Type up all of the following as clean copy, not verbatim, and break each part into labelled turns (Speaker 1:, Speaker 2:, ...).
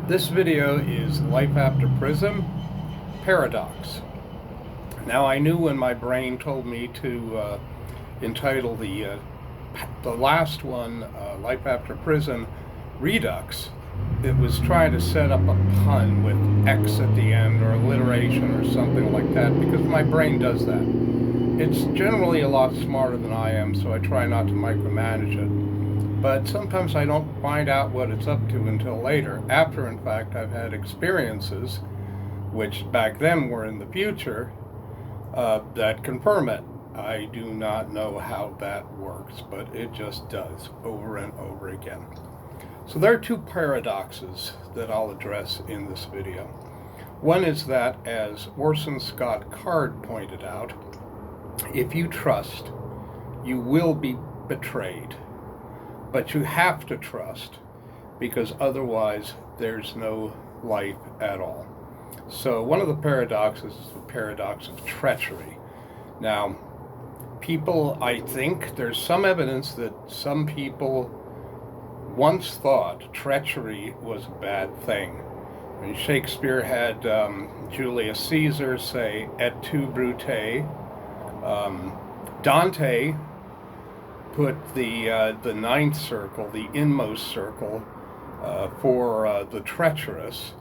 Speaker 1: This video is Life After Prison, Paradox. Now, I knew when my brain told me to entitle the last one, Life After Prison, Redux, it was trying to set up a pun with X at the end or alliteration or something like that, because my brain does that. It's generally a lot smarter than I am, so I try not to micromanage it. But sometimes I don't find out what it's up to until later, after, in fact, I've had experiences, which back then were in the future, that confirm it. I do not know how that works, but it just does over and over again. So there are two paradoxes that I'll address in this video. One is that, as Orson Scott Card pointed out, if you trust, you will be betrayed. But you have to trust, because otherwise there's no life at all. So one of the paradoxes is the paradox of treachery. Now, I think there's some evidence that some people once thought treachery was a bad thing. I mean, Shakespeare had Julius Caesar say, et tu, Brute. Dante put the ninth circle, the inmost circle, for the treacherous,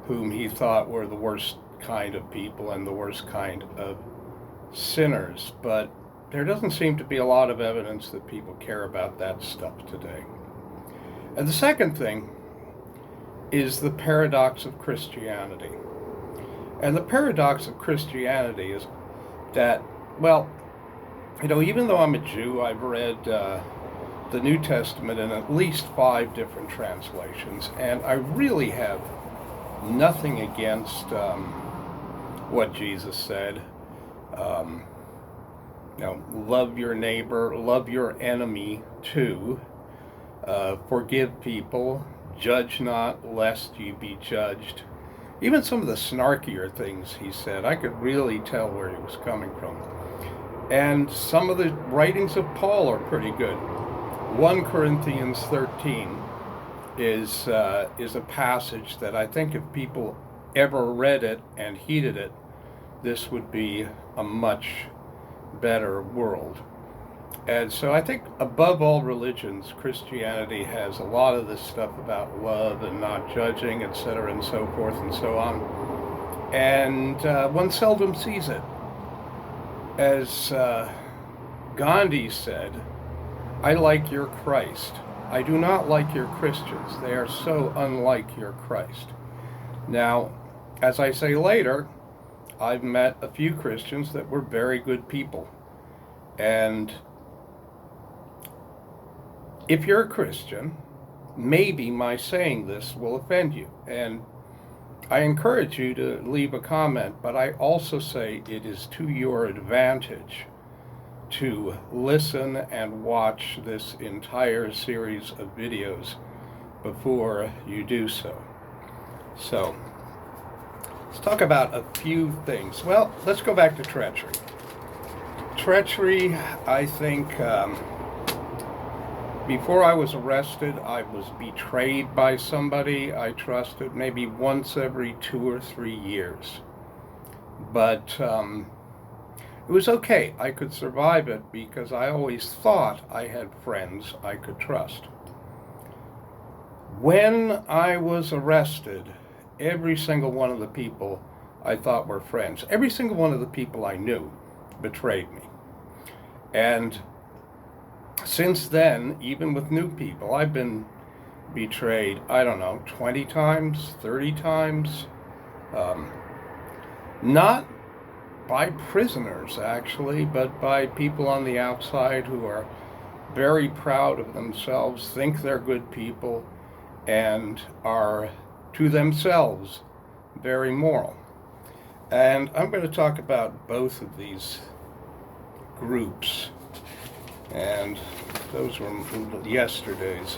Speaker 1: whom he thought were the worst kind of people and the worst kind of sinners. But there doesn't seem to be a lot of evidence that people care about that stuff today. And the second thing is the paradox of Christianity. And the paradox of Christianity is that, well, even though I'm a Jew, I've read the New Testament in at least 5 different translations, and I really have nothing against what Jesus said. Love your neighbor, love your enemy too, forgive people, judge not lest you be judged. Even some of the snarkier things he said, I could really tell where he was coming from. And some of the writings of Paul are pretty good. 1 Corinthians 13 is a passage that I think if people ever read it and heeded it, this would be a much better world. And so I think above all religions, Christianity has a lot of this stuff about love and not judging, etc., and so forth and so on. And one seldom sees it. As Gandhi said, I like your Christ. I do not like your Christians. They are so unlike your Christ. Now, as I say later, I've met a few Christians that were very good people. And if you're a Christian, maybe my saying this will offend you. And I encourage you to leave a comment, but I also say it is to your advantage to listen and watch this entire series of videos before you do so. So, let's talk about a few things. Well, let's go back to treachery. Treachery, I think, before I was arrested, I was betrayed by somebody I trusted maybe once every 2 or 3 years. But it was okay. I could survive it because I always thought I had friends I could trust. When I was arrested, every single one of the people I thought were friends, every single one of the people I knew betrayed me. And since then, even with new people, I've been betrayed, 20 times, 30 times. Not by prisoners, actually, but by people on the outside who are very proud of themselves, think they're good people, and are, to themselves, very moral. And I'm going to talk about both of these groups. And those were yesterday's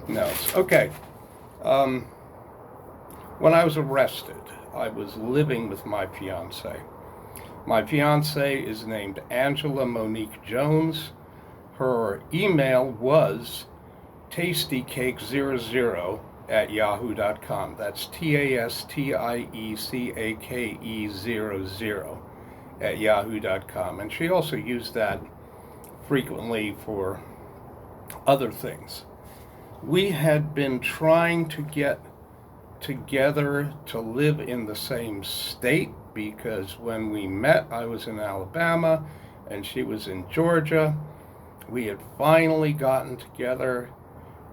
Speaker 1: notes. Okay. When I was arrested, I was living with my fiancée. My fiancée is named Angela Monique Jones. Her email was tastycake00 at yahoo.com. That's TASTIECAKE00 at yahoo.com. And she also used that frequently for other things. We had been trying to get together to live in the same state because when we met, I was in Alabama and she was in Georgia. We had finally gotten together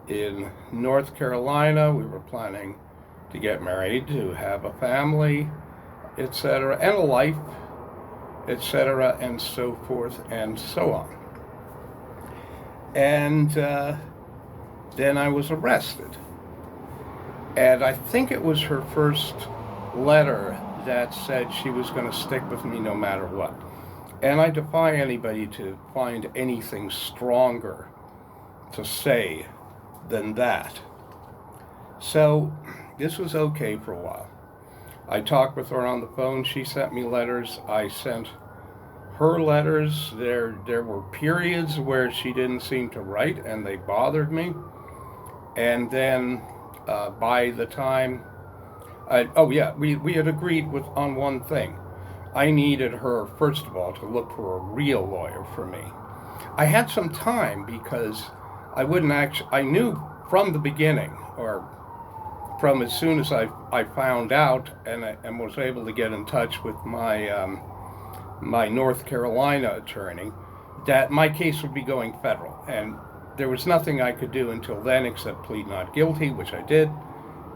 Speaker 1: in North Carolina. We were planning to get married, to have a family, etc., and a life, etc., and so forth and so on. And then I was arrested. And I think it was her first letter that said she was going to stick with me no matter what. And I defy anybody to find anything stronger to say than that. So this was okay for a while. I talked with her on the phone. She sent me letters. I sent her letters. There were periods where she didn't seem to write, and they bothered me. And then by the time, we had agreed on one thing. I needed her, first of all, to look for a real lawyer for me. I had some time because I knew from the beginning, or from as soon as I found out and was able to get in touch with my my North Carolina attorney, that my case would be going federal. And there was nothing I could do until then except plead not guilty, which I did,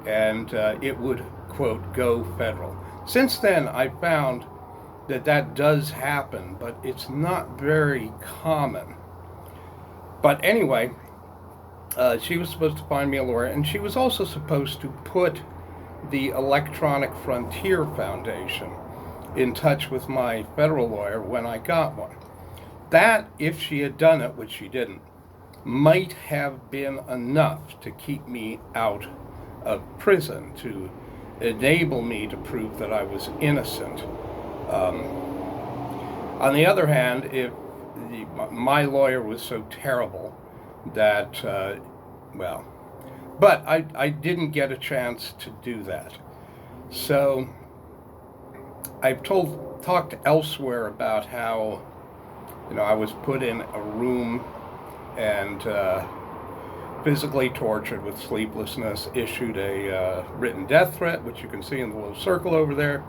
Speaker 1: and it would, quote, go federal. Since then, I found that does happen, but it's not very common. But anyway, she was supposed to find me a lawyer, and she was also supposed to put the Electronic Frontier Foundation in touch with my federal lawyer when I got one. That, if she had done it, which she didn't, might have been enough to keep me out of prison, to enable me to prove that I was innocent. On the other hand, if my lawyer was so terrible that, but I didn't get a chance to do that. So I've talked elsewhere about how, I was put in a room and physically tortured with sleeplessness, issued a written death threat, which you can see in the little circle over there,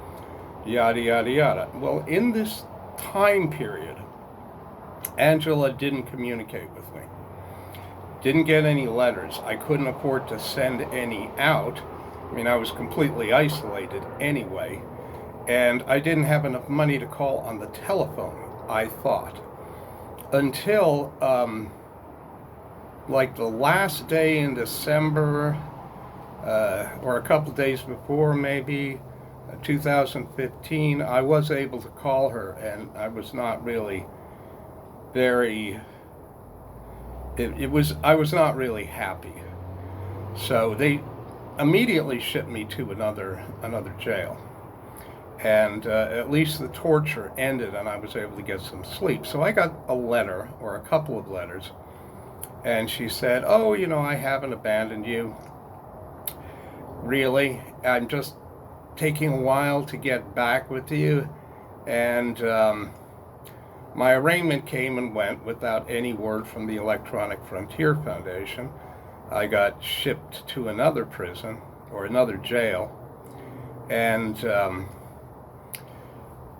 Speaker 1: yada, yada, yada. Well, in this time period, Angela didn't communicate with me. Didn't get any letters. I couldn't afford to send any out. I was completely isolated anyway. And I didn't have enough money to call on the telephone, I thought. Until, like the last day in December, or a couple days before maybe, 2015, I was able to call her, and I was not really very, I was not really happy. So they immediately shipped me to another jail. And at least the torture ended and I was able to get some sleep. So I got a letter, or a couple of letters, and she said, oh, I haven't abandoned you. Really? I'm just taking a while to get back with you. And my arraignment came and went without any word from the Electronic Frontier Foundation. I got shipped to another prison, or another jail. And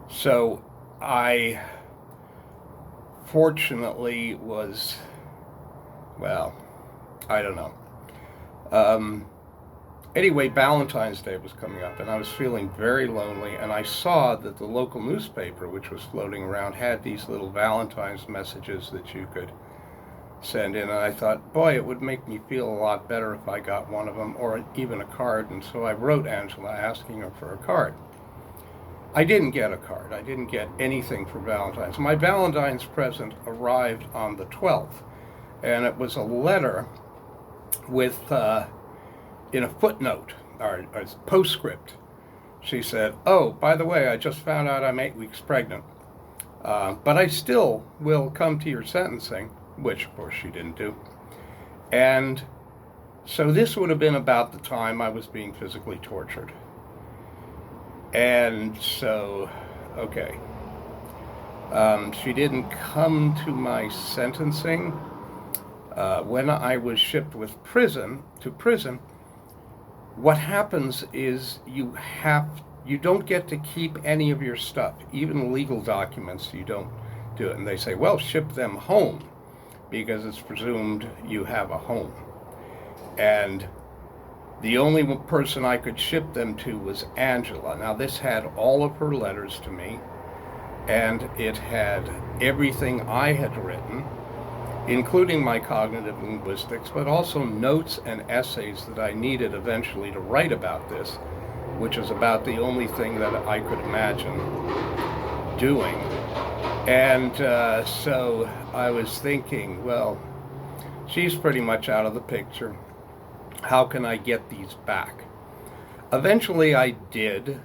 Speaker 1: so I fortunately was, I don't know. Anyway, Valentine's Day was coming up, and I was feeling very lonely, and I saw that the local newspaper, which was floating around, had these little Valentine's messages that you could send in, and I thought, boy, it would make me feel a lot better if I got one of them, or even a card, and so I wrote Angela asking her for a card. I didn't get a card. I didn't get anything for Valentine's. My Valentine's present arrived on the 12th, and it was a letter with, in a footnote, or a postscript, she said, oh, by the way, I just found out I'm 8 weeks pregnant, but I still will come to your sentencing, which, of course, she didn't do. And So this would have been about the time I was being physically tortured. And so, okay. She didn't come to my sentencing. When I was shipped to prison, what happens is you don't get to keep any of your stuff, even legal documents. You don't do it, and they say, well, ship them home because it's presumed you have a home. And the only person I could ship them to was Angela. Now, this had all of her letters to me, and it had everything I had written, including my cognitive linguistics, but also notes and essays that I needed eventually to write about this, which is about the only thing that I could imagine doing. And so I was thinking, well, she's pretty much out of the picture. How can I get these back? Eventually I did,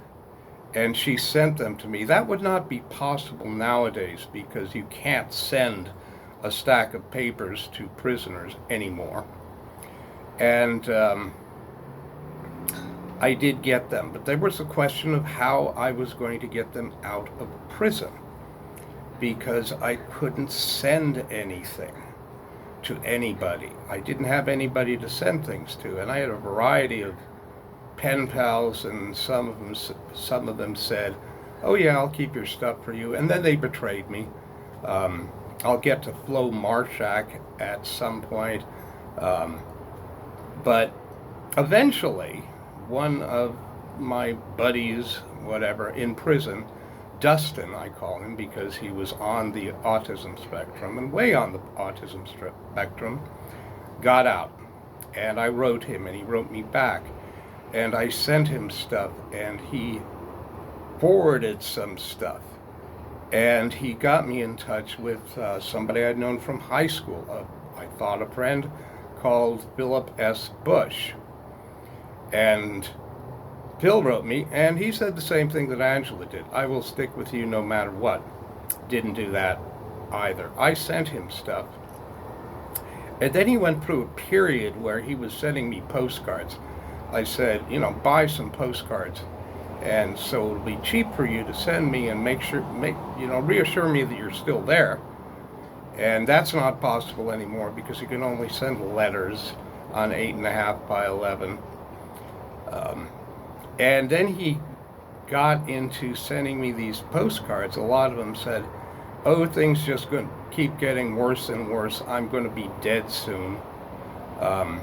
Speaker 1: and she sent them to me. That would not be possible nowadays because you can't send a stack of papers to prisoners anymore. And I did get them, but there was a question of how I was going to get them out of prison because I couldn't send anything to anybody. I didn't have anybody to send things to, and I had a variety of pen pals, and some of them said, "Oh yeah, I'll keep your stuff for you," and then they betrayed me. I'll get to Flo Marshak at some point, but eventually, one of my buddies, whatever, in prison, Dustin, I call him because he was on the autism spectrum and way on the autism spectrum, got out. And I wrote him and he wrote me back. And I sent him stuff and he forwarded some stuff. And he got me in touch with somebody I'd known from high school, I thought a friend, called Philip S. Bush. And Phil wrote me, and he said the same thing that Angela did. I will stick with you no matter what. Didn't do that either. I sent him stuff. And then he went through a period where he was sending me postcards. I said, buy some postcards. And so it'll be cheap for you to send me and reassure me that you're still there. And that's not possible anymore because you can only send letters on 8.5 by 11. And then he got into sending me these postcards. A lot of them said, oh, things just going to keep getting worse and worse. I'm going to be dead soon. And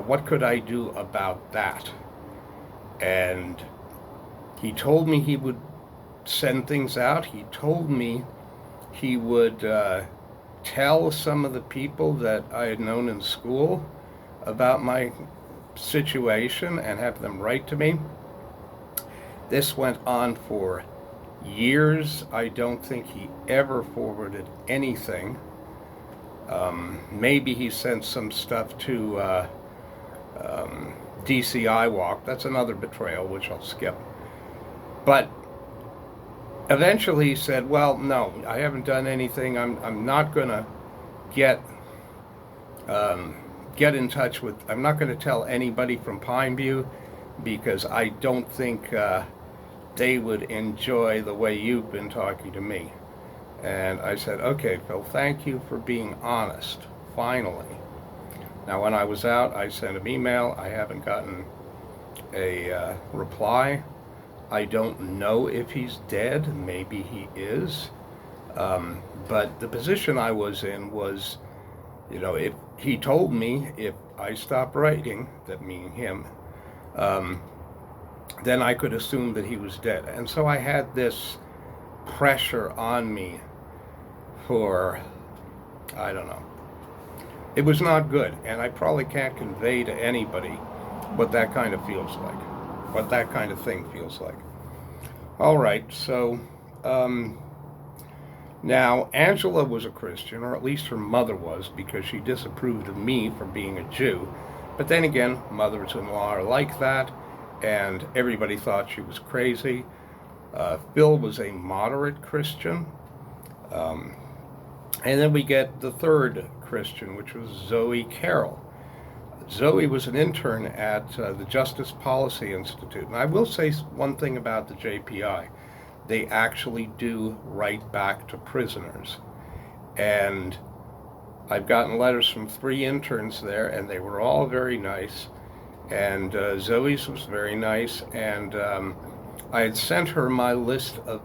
Speaker 1: what could I do about that? And he told me he would send things out. He told me he would tell some of the people that I had known in school about my situation and have them write to me. This went on for years. I don't think he ever forwarded anything. Maybe he sent some stuff to DCI Walk. That's another betrayal, which I'll skip. But eventually he said, well, no, I haven't done anything. I'm not going to get in touch with, I'm not going to tell anybody from Pineview because I don't think they would enjoy the way you've been talking to me. And I said, okay, Phil, thank you for being honest, finally. Now, when I was out, I sent him email. I haven't gotten a reply. I don't know if he's dead. Maybe he is. But the position I was in was, if he told me if I stopped writing, that meaning him, then I could assume that he was dead. And so I had this pressure on me for, I don't know. It was not good, and I probably can't convey to anybody what that kind of feels like, what that kind of thing feels like. All right, so now Angela was a Christian, or at least her mother was, because she disapproved of me for being a Jew. But then again, mothers-in-law are like that, and everybody thought she was crazy. Phil was a moderate Christian. And then we get the third Christian, which was Zoe Carroll. Zoe was an intern at the Justice Policy Institute. And I will say one thing about the JPI. They actually do write back to prisoners. And I've gotten letters from 3 interns there, and they were all very nice. And Zoe's was very nice. And I had sent her my list of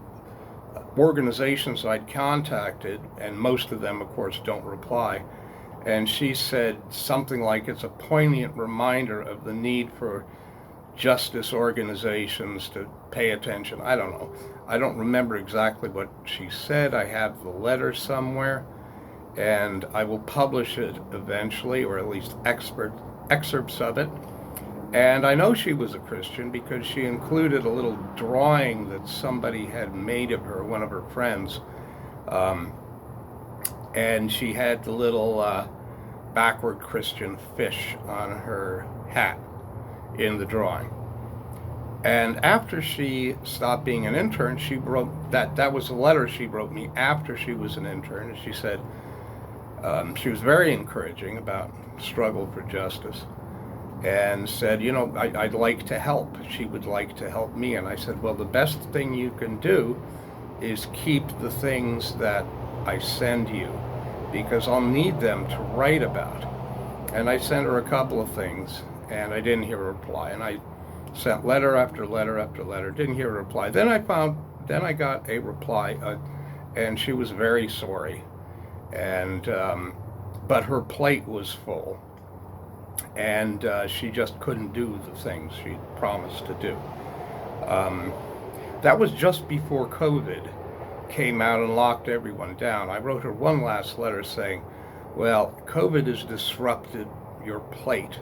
Speaker 1: organizations I'd contacted, and most of them, of course, don't reply. And she said something like it's a poignant reminder of the need for justice organizations to pay attention. I don't know. I don't remember exactly what she said. I have the letter somewhere, and I will publish it eventually, or at least excerpts of it. And I know she was a Christian because she included a little drawing that somebody had made of her, one of her friends. And she had the little backward Christian fish on her hat in the drawing. And after she stopped being an intern, she wrote that was a letter she wrote me after she was an intern. And she said she was very encouraging about struggle for justice, and said, you know, I'd like to help. She would like to help me. And I said, well, the best thing you can do is keep the things that I send you, because I'll need them to write about. And I sent her a couple of things, and I didn't hear a reply. And I sent letter after letter after letter, didn't hear a reply. Then I got a reply, and she was very sorry. And but her plate was full, and she just couldn't do the things she promised to do. That was just before COVID came out and locked everyone down. I wrote her one last letter saying, well, COVID has disrupted your plate,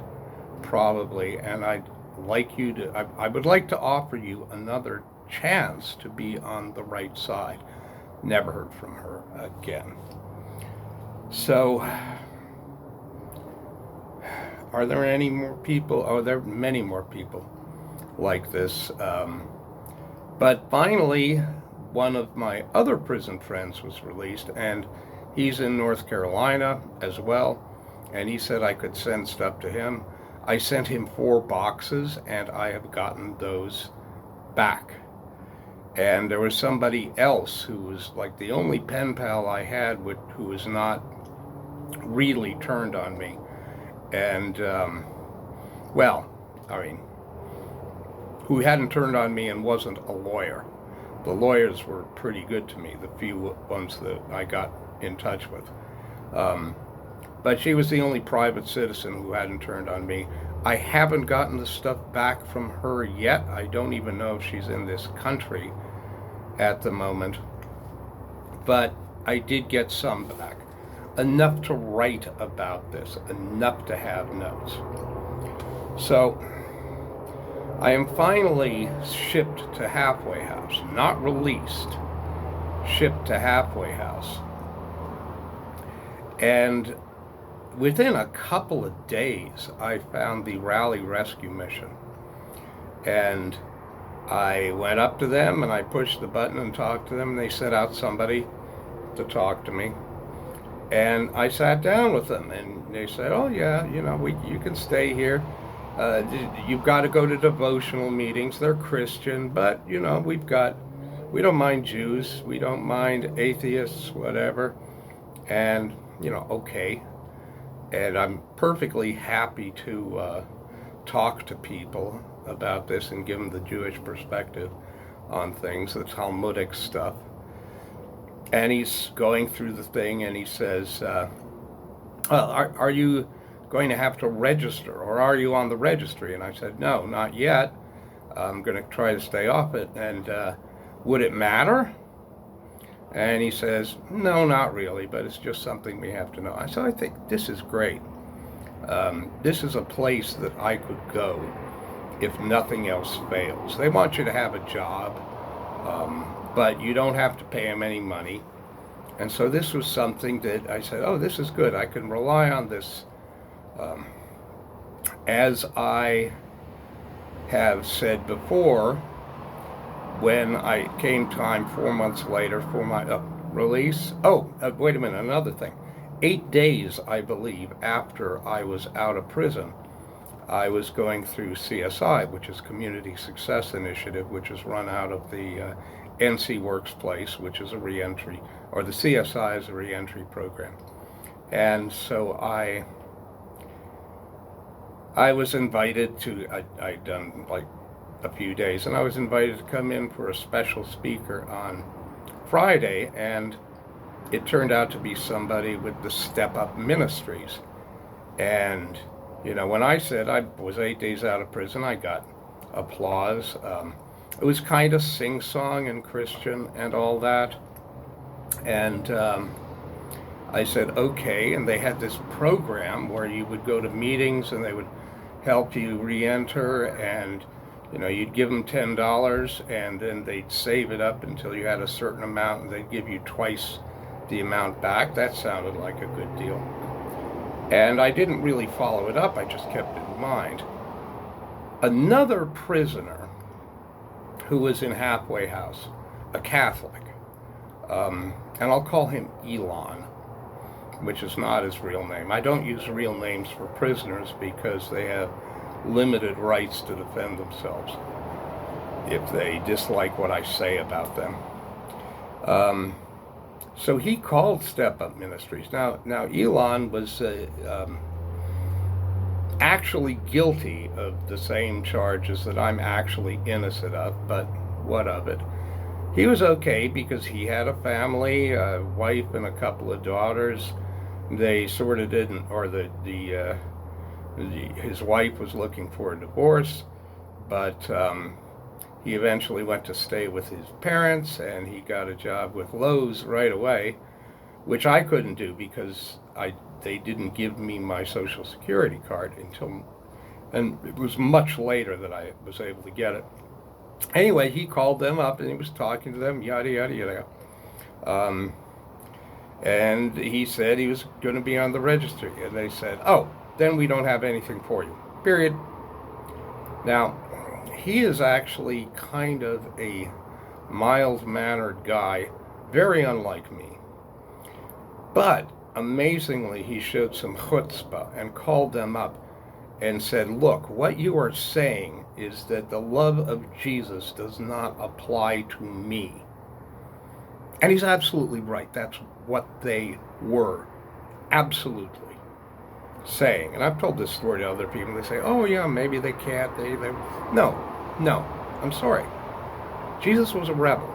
Speaker 1: probably, and I would like to offer you another chance to be on the right side. Never heard from her again. So, are there any more people? Oh, there are many more people like this. But finally, one of my other prison friends was released, and he's in North Carolina as well, and he said I could send stuff to him. I sent him 4 boxes, and I have gotten those back. And there was somebody else who was like the only pen pal I had who was not really turned on me. And, who hadn't turned on me and wasn't a lawyer. The lawyers were pretty good to me, the few ones that I got in touch with. But she was the only private citizen who hadn't turned on me. I haven't gotten the stuff back from her yet. I don't even know if she's in this country at the moment. But I did get some back. Enough to write about this, enough to have notes. So I am finally shipped to Halfway House, not released, shipped to Halfway House. And within a couple of days, I found the Raleigh Rescue Mission. And I went up to them and I pushed the button and talked to them, and they sent out somebody to talk to me. And I sat down with them, and they said, oh yeah, you know, you can stay here. You've got to go to devotional meetings. They're Christian, but you know, we don't mind Jews, we don't mind atheists, whatever. And you know, okay. And I'm perfectly happy to talk to people about this and give them the Jewish perspective on things, the Talmudic stuff. And he's going through the thing, and he says, are you going to have to register, or are you on the registry? And I said, no, not yet. I'm going to try to stay off it. And would it matter? And he says, no, not really, but it's just something we have to know. So I think this is great. This is a place that I could go if nothing else fails. They want you to have a job, but you don't have to pay them any money. And so this was something that I said, oh, this is good. I can rely on this. As I have said before, when I came time 4 months later for my release, wait a minute, another thing. 8 days, I believe, after I was out of prison, I was going through CSI, which is Community Success Initiative, which is run out of the NC Works Place, which is a reentry, or the CSI is a reentry program. And so I was invited to, I'd done like a few days, and I was invited to come in for a special speaker on Friday, and it turned out to be somebody with the Step Up Ministries. And, you know, when I said I was 8 days out of prison, I got applause. It was kind of sing-song and Christian and all that. And I said, okay. And they had this program where you would go to meetings and they would help you re-enter, and, you know, you'd give them $10 and then they'd save it up until you had a certain amount, and they'd give you twice the amount back. That sounded like a good deal. And I didn't really follow it up, I just kept it in mind. Another prisoner who was in Halfway House, a Catholic, and I'll call him Elon, which is not his real name. I don't use real names for prisoners because they have limited rights to defend themselves if they dislike what I say about them. So he called Step Up Ministries. Now Elon was actually guilty of the same charges that I'm actually innocent of, but what of it? He was okay because he had a family, a wife and a couple of daughters. They sort of didn't, or his wife was looking for a divorce, but he eventually went to stay with his parents, and he got a job with Lowe's right away, which I couldn't do because they didn't give me my Social Security card until, and it was much later that I was able to get it. Anyway, he called them up and he was talking to them, yada, yada, yada. And he said he was going to be on the registry. And they said, oh, then we don't have anything for you, period. Now, he is actually kind of a mild-mannered guy, very unlike me. But amazingly, he showed some chutzpah and called them up and said, look, what you are saying is that the love of Jesus does not apply to me. And he's absolutely right. That's what they were absolutely saying. And I've told this story to other people. They say, oh, yeah, maybe they can't. No, I'm sorry. Jesus was a rebel.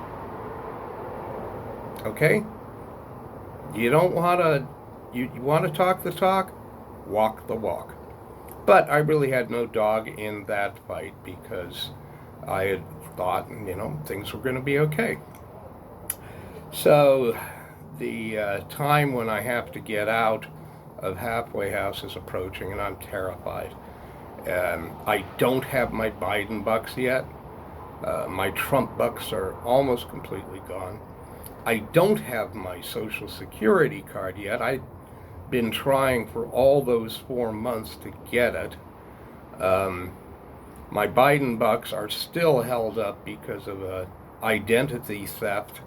Speaker 1: Okay? You don't want to, you want to talk the talk, walk the walk. But I really had no dog in that fight because I had thought, you know, things were going to be okay. So the time when I have to get out of Halfway House is approaching, and I'm terrified. I don't have my Biden bucks yet. My Trump bucks are almost completely gone. I don't have my Social Security card yet. I've been trying for all those 4 months to get it. My Biden bucks are still held up because of identity theft,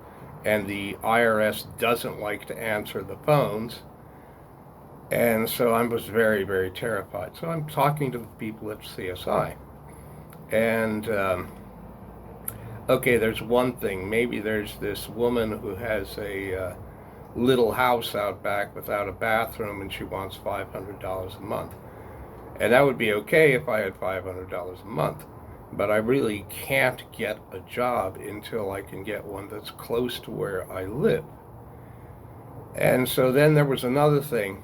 Speaker 1: and the IRS doesn't like to answer the phones. And so I was very, very terrified. So I'm talking to the people at CSI. And, okay, there's one thing. Maybe there's this woman who has a little house out back without a bathroom, and she wants $500 a month. And that would be okay if I had $500 a month. But I really can't get a job until I can get one that's close to where I live. And so then there was another thing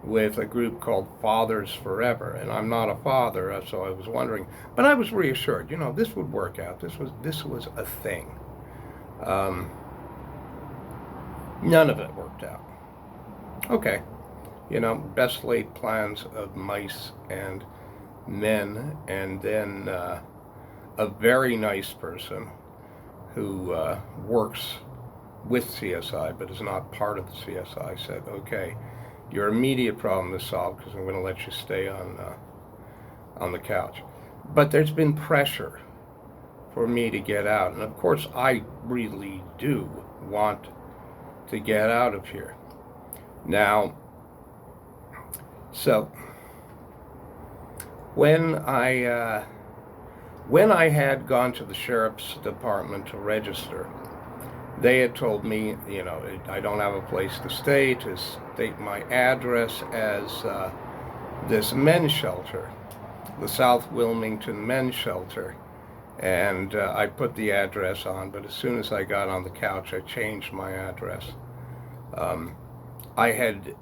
Speaker 1: with a group called Fathers Forever, and I'm not a father, so I was wondering, but I was reassured, you know, this would work out. This was a thing. None of it worked out. Okay, you know, best laid plans of mice and men, and then a very nice person who works with CSI but is not part of the CSI said, okay, your immediate problem is solved because I'm going to let you stay on the couch. But there's been pressure for me to get out, and of course I really do want to get out of here. Now, so When when I had gone to the sheriff's department to register, they had told me, I don't have a place to stay, to state my address as this men's shelter, the South Wilmington Men's Shelter. And I put the address on, but as soon as I got on the couch, I changed my address. I had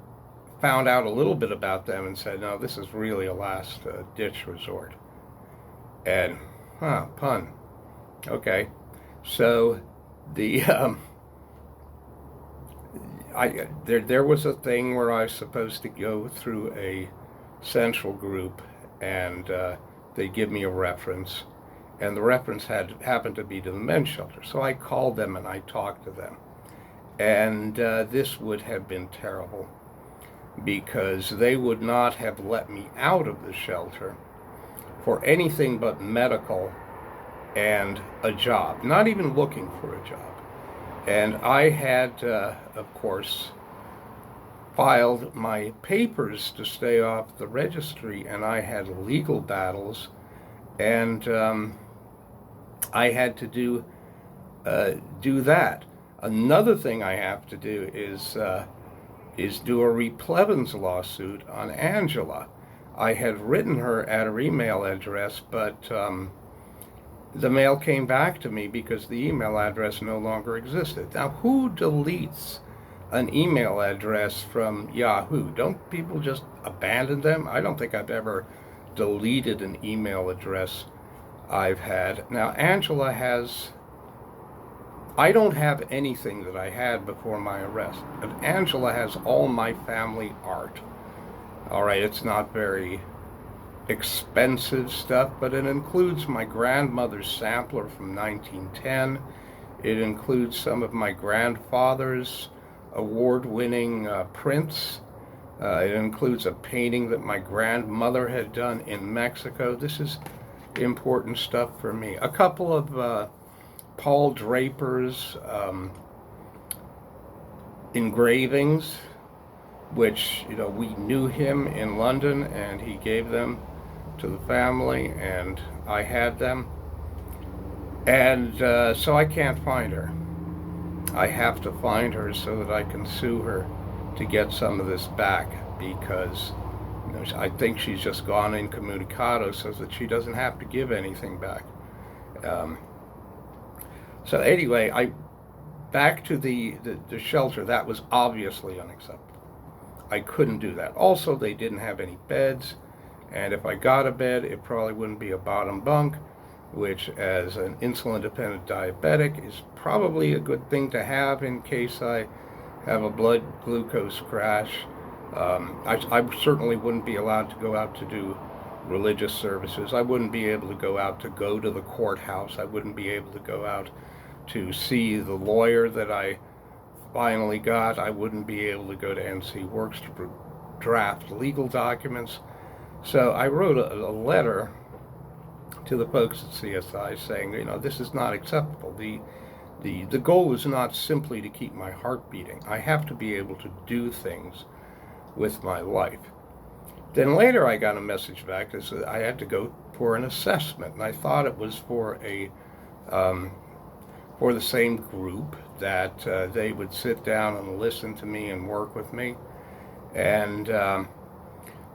Speaker 1: found out a little bit about them and said, no, this is really a last-ditch resort. And, pun. Okay. So the there was a thing where I was supposed to go through a central group, and they give me a reference, and the reference happened to be to the men's shelter. So I called them and I talked to them, and this would have been terrible, because they would not have let me out of the shelter for anything but medical and a job, not even looking for a job. And I had, of course, filed my papers to stay off the registry, and I had legal battles, and I had to do that. Another thing I have to do is do a replevins lawsuit on Angela. I had written her at her email address, but the mail came back to me because the email address no longer existed. Now, who deletes an email address from Yahoo? Don't people just abandon them? I don't think I've ever deleted an email address I've had. Now, Angela has... I don't have anything that I had before my arrest, but Angela has all my family art. All right, it's not very expensive stuff, but it includes my grandmother's sampler from 1910. It includes some of my grandfather's award-winning prints. It includes a painting that my grandmother had done in Mexico. This is important stuff for me. A couple of Paul Draper's engravings, which, we knew him in London, and he gave them to the family, and I had them. And so I can't find her. I have to find her so that I can sue her to get some of this back, because I think she's just gone incommunicado so that she doesn't have to give anything back. So anyway, back to the shelter. That was obviously unacceptable. I couldn't do that. Also, they didn't have any beds, and if I got a bed, it probably wouldn't be a bottom bunk, which, as an insulin-dependent diabetic, is probably a good thing to have in case I have a blood glucose crash. I certainly wouldn't be allowed to go out to do religious services. I wouldn't be able to go to the courthouse. I wouldn't be able to go out to see the lawyer that I finally got. I wouldn't be able to go to NC Works to draft legal documents. So I wrote a letter to the folks at CSI saying, this is not acceptable. The goal is not simply to keep my heart beating. I have to be able to do things with my life. Then later I got a message back that said I had to go for an assessment, and I thought it was for the same group, that they would sit down and listen to me and work with me. And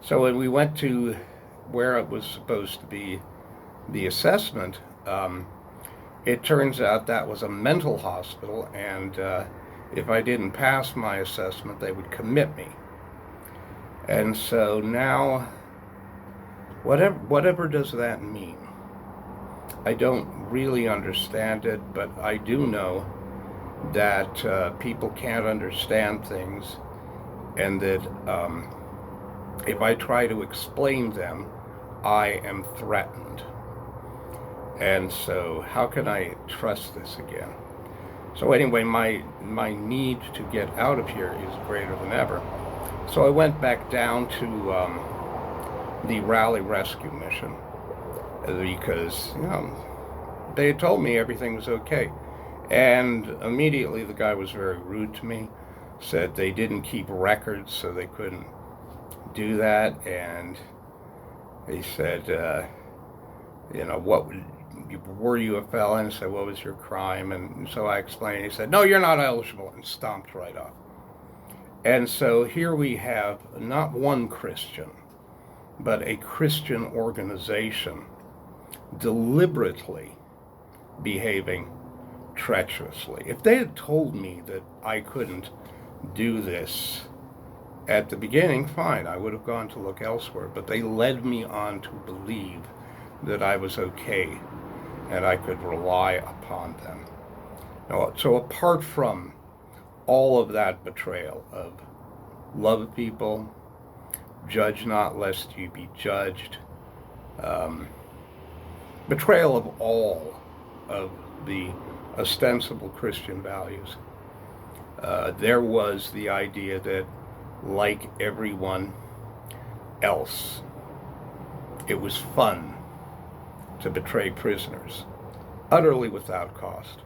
Speaker 1: so when we went to where it was supposed to be the assessment, it turns out that was a mental hospital, and if I didn't pass my assessment, they would commit me. And so now, whatever does that mean? I don't really understand it, but I do know that people can't understand things, and that if I try to explain them, I am threatened. And so how can I trust this again? So anyway, my need to get out of here is greater than ever. So I went back down to the Raleigh Rescue Mission, because they had told me everything was okay. And immediately the guy was very rude to me, said they didn't keep records, so they couldn't do that. And He said, what were you a felon? I said, what was your crime? And so I explained. He said, no, you're not eligible, and stomped right off. And so here we have not one Christian, but a Christian organization deliberately behaving treacherously. If they had told me that I couldn't do this at the beginning, fine, I would have gone to look elsewhere. But they led me on to believe that I was okay and I could rely upon them. Now, so apart from all of that betrayal of love people, judge not lest you be judged, betrayal of all of the ostensible Christian values, there was the idea that, like everyone else, it was fun to betray prisoners, utterly without cost,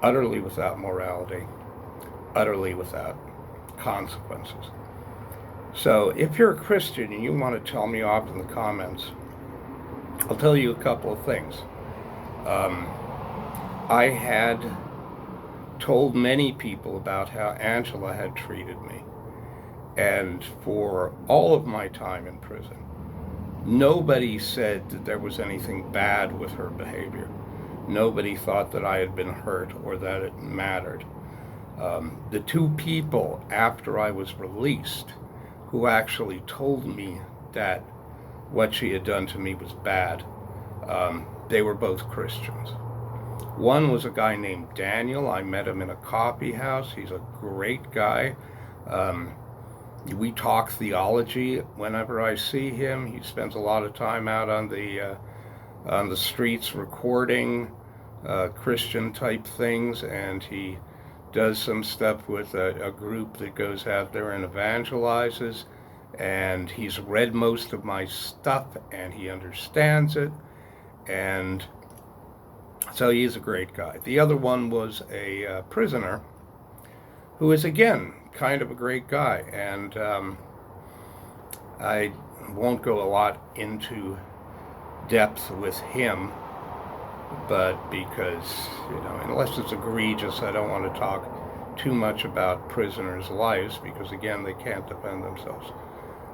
Speaker 1: utterly without morality, utterly without consequences. So if you're a Christian and you want to tell me off in the comments, I'll tell you a couple of things. I had told many people about how Angela had treated me. And for all of my time in prison, nobody said that there was anything bad with her behavior. Nobody thought that I had been hurt or that it mattered. The two people after I was released who actually told me that what she had done to me was bad, they were both Christians. One was a guy named Daniel. I met him in a coffee house. He's a great guy. We talk theology whenever I see him. He spends a lot of time out on the streets recording Christian type things, and he does some stuff with a group that goes out there and evangelizes. And he's read most of my stuff, and he understands it, and so he's a great guy. The other one was a prisoner who is, again, kind of a great guy, and I won't go a lot into depth with him, but because, unless it's egregious, I don't want to talk too much about prisoners' lives, because, again, they can't defend themselves.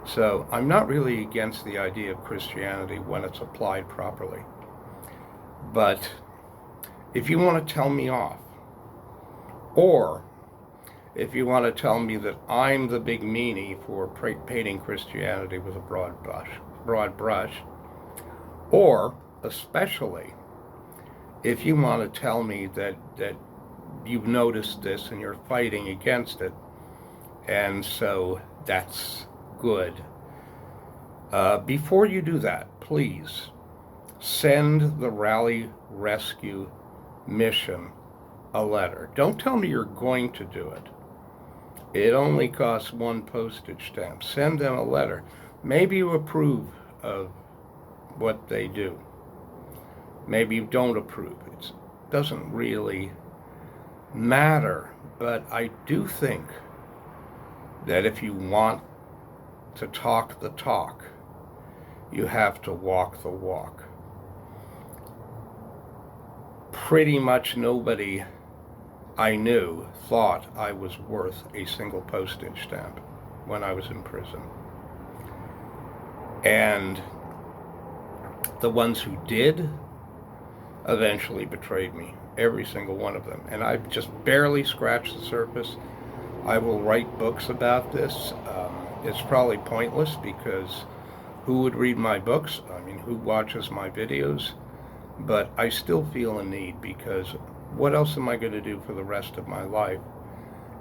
Speaker 1: So I'm not really against the idea of Christianity when it's applied properly. But if you want to tell me off, or if you want to tell me that I'm the big meanie for painting Christianity with a broad brush, or especially if you want to tell me that you've noticed this and you're fighting against it, and so that's good. Before you do that, please send the Rally Rescue Mission a letter. Don't tell me you're going to do it. It only costs one postage stamp. Send them a letter. Maybe you approve of what they do. Maybe you don't approve. It doesn't really matter. But I do think that if you want to talk the talk, you have to walk the walk. Pretty much nobody I knew thought I was worth a single postage stamp when I was in prison. And the ones who did eventually betrayed me, every single one of them. And I've just barely scratched the surface. I will write books about this. It's probably pointless, because who would read my books? I mean, who watches my videos? But I still feel a need, because what else am I going to do for the rest of my life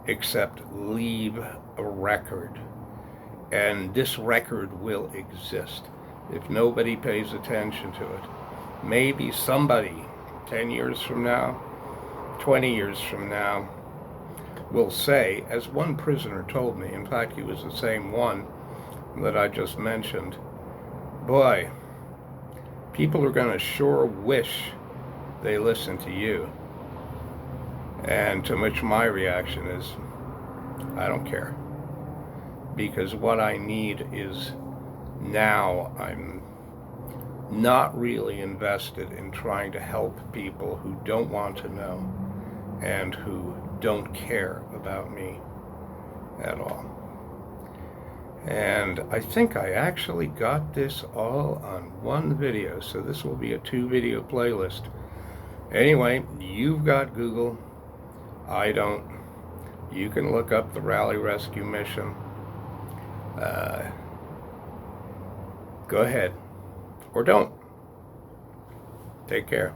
Speaker 1: except leave a record? And this record will exist if nobody pays attention to it. Maybe somebody 10 years from now, 20 years from now, will say, as one prisoner told me, in fact, he was the same one that I just mentioned, boy, people are going to sure wish they listened to you. And to which my reaction is, I don't care. Because what I need is, now I'm not really invested in trying to help people who don't want to know and who don't care about me at all. And I think I actually got this all on one video, so this will be a 2-video playlist. Anyway, you've got Google. I don't. You can look up the Raleigh Rescue Mission. Go ahead. Or don't. Take care.